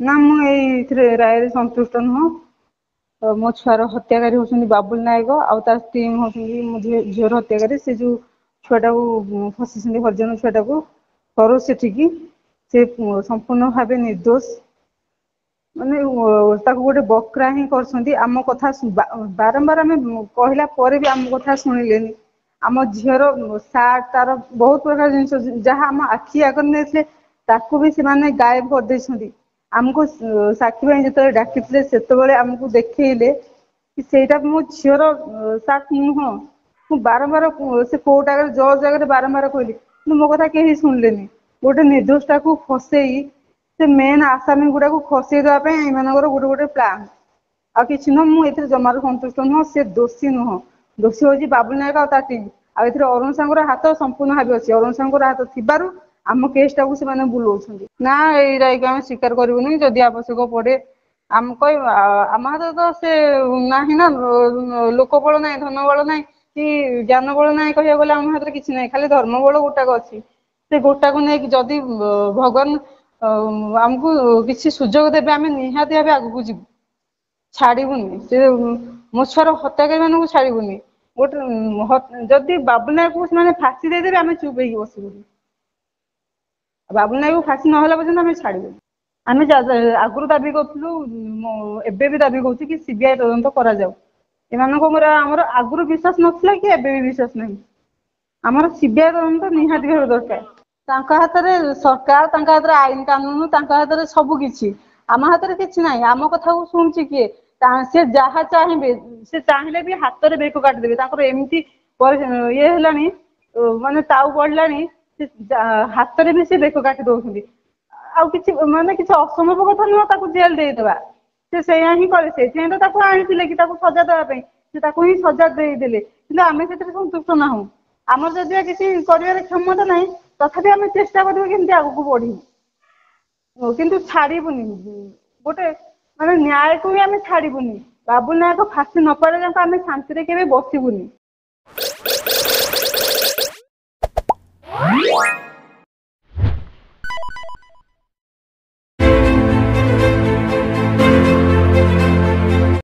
ନା ମୁଁ ଏଇଥିରେ ରାୟରେ ସନ୍ତୁଷ୍ଟ ନୁହଁ। ମୋ ଛୁଆର ହତ୍ୟାକାରୀ ହଉଛନ୍ତି ବାବୁଲ ନାୟକ ଆଉ ତା ଟିମ୍ ହଉଛନ୍ତି ମୋ ଝିଅର ହତ୍ୟାକାରୀ। ସେ ଯୋଉ ଛୁଆଟାକୁ ଫସିଛନ୍ତି ହରିଜନ ଛୁଆଟାକୁ ସରୋଜ ସେଠିକି ସେ ସମ୍ପୂର୍ଣ୍ଣ ଭାବେ ନିର୍ଦ୍ଦୋଷ। ମାନେ ତାକୁ ଗୋଟେ ବକରା ହିଁ କରୁଛନ୍ତି। ଆମ କଥା ବାରମ୍ବାର ଆମେ କହିଲା ପରେ ବି ଆମ କଥା ଶୁଣିଲେନି। ଆମ ଝିଅର ସାର୍ଟ ତାର ବହୁତ ପ୍ରକାର ଜିନିଷ ଯାହା ଆମ ଆଖି ଆଗରେ ନେଇଥିଲେ ତାକୁ ବି ସେମାନେ ଗାୟବ କରିଦେଇଛନ୍ତି। ଆମକୁ ସାକ୍ଷୀ ପାଇଁ ଯେତେବେଳେ ଡାକିଥିଲେ ସେତେବେଳେ ଆମକୁ ଦେଖେଇଲେ କି ସେଇଟା ମୋ ଝିଅର ସାର୍ଟ ନୁହଁ। ମୁଁ ବାରମ୍ବାର ସେ କୋର୍ଟ ଆଗରେ ଜଜ୍ ଆଗରେ ବାରମ୍ବାର କହିଲି କିନ୍ତୁ ମୋ କଥା କେହି ଶୁଣିଲେନି। ଗୋଟେ ନିର୍ଦ୍ଦୋଷଟାକୁ ଫସେଇ ସେ ମେନ୍ ଆସାମି ଗୁଡାକୁ ଫସେଇଦବା ପାଇଁ ଏମାନଙ୍କର ଗୋଟେ ଗୋଟେ ପ୍ଲାନ୍। ଆଉ କିଛି ନୁହଁ। ମୁଁ ଏଥିରେ ଜମାରୁ ସନ୍ତୁଷ୍ଟ ନୁହଁ। ସେ ଦୋଷୀ ନୁହଁ। ଦୋଷୀ ହଉଛି ବାବୁଲ ନାୟକ ଆଉ ତା ଟିମ୍। ଆଉ ଏଥିରେ ଅରୁଣ ସାଙ୍ଗର ହାତ ସମ୍ପୂର୍ଣ୍ଣ ଭାବେ ଅଛି। ଅରୁଣ ସାଙ୍ଗର ହାତ ଥିବାରୁ ଆମ କେସ୍ ଟାକୁ ସେମାନେ ବୁଲଉଛନ୍ତି। ନା ଏଇ ରାୟକୁ ଆମେ ସ୍ୱୀକାର କରିବୁନି। ଯଦି ଆବଶ୍ୟକ ପଡେ ଆମେ କହିବା ଆମ ହାତରେ ତ ସେ ନାହିଁ ନା ଲୋକ ବଳ ନାହିଁ ଧନ ବଳ ନାହିଁ। କି ଜ୍ଞାନ ବଳ ନାହିଁ କହିବାକୁ ଗଲେ ଆମ ହାତରେ କିଛି ନାହିଁ ଖାଲି ଧର୍ମ ବଳ ଗୋଟାକ ଅଛି। ସେ ଗୋଟାକୁ ନେଇକି ଯଦି ଭଗବାନ ଆମକୁ କିଛି ସୁଯୋଗ ଦେବେ ଆମେ ନିହାତି ଭାବେ ଆଗକୁ ଯିବୁ। ଛାଡିବୁନି ସେ ମୋ ଛୁଆର ହତ୍ୟାକାରୀ ମାନଙ୍କୁ ଛାଡିବୁନି। ଗୋଟେ ଯଦି ବାବୁଲ ନାୟକକୁ ସେମାନେ ଫାଶୀ ଦେଇଦେବେ ଆମେ ଚୁପ୍ ହେଇକି ବସିବୁ। ବାବୁଲ ନାୟକକୁ ଫାଶୀ ନହେଲା ପର୍ଯ୍ୟନ୍ତ ଆମେ ଛାଡିବୁନି। ଆମେ ଆଗରୁ ଦାବି କରୁଥିଲୁ ଏବେ ବି ଦାବି କରୁଛୁ କି ସିବିଆଇ ତଦନ୍ତ କରାଯାଉ। ଏମାନଙ୍କ ଉପରେ ଆମର ଆଗରୁ ବିଶ୍ୱାସ ନଥିଲା କି ଏବେ ବି ବିଶ୍ୱାସ ନାହିଁ। ଆମର ସିବିଆଇ ତଦନ୍ତ ନିହାତି ଭାବେ ଦରକାର। ତାଙ୍କ ହାତରେ ସରକାର ତାଙ୍କ ହାତରେ ଆଇନ କାନୁନ ତାଙ୍କ ହାତରେ ସବୁ କିଛି। ଆମ ହାତରେ କିଛି ନାହିଁ। ଆମ କଥାକୁ ଶୁଣୁଛି କିଏ ସେ ଯାହା ଚାହିଁବେ ସେ ଚାହିଁଲେ ବି ହାତରେ ବେକ କାଟିଦେବେ ତାଙ୍କର ଏମିତି ଇଏ ହେଲାଣି ମାନେ ତାଉ ପଡିଲାଣି ସେ ହାତରେ ବି ସେ ବେକ କାଟି ଦଉଛନ୍ତି। ଆଉ କିଛି ମାନେ କିଛି ଅସମ୍ଭବ କଥା ନୁହଁ ତାକୁ ଜେଲ ଦେଇଦବା। ସେ ସେଇଆ ହିଁ କରେ ସେଇଥିପାଇଁ ତ ତାକୁ ଆଣିଥିଲେ କି ତାକୁ ସଜା ଦେବା ପାଇଁ। ସେ ତାକୁ ହିଁ ସଜା ଦେଇଦେଲେ କିନ୍ତୁ ଆମେ ସେଥିରେ ସନ୍ତୁଷ୍ଟ ନାହୁଁ। ଆମର ଯଦି କିଛି କରିବାର କ୍ଷମତା ନାହିଁ ତଥାପି ଆମେ ଚେଷ୍ଟା କରିବୁ କେମିତି ଆଗକୁ ବଢିବୁ। ହଉ କିନ୍ତୁ ଛାଡିବୁନି ଗୋଟେ ମାନେ ନ୍ୟାୟକୁ ବି ଆମେ ଛାଡିବୁନି। ବାବୁଲ ନାୟକ ଫାଶୀ ନ ପାଇଲା ଯାଏ ଆମେ ଶାନ୍ତିରେ କେବେ ବସିବୁନି।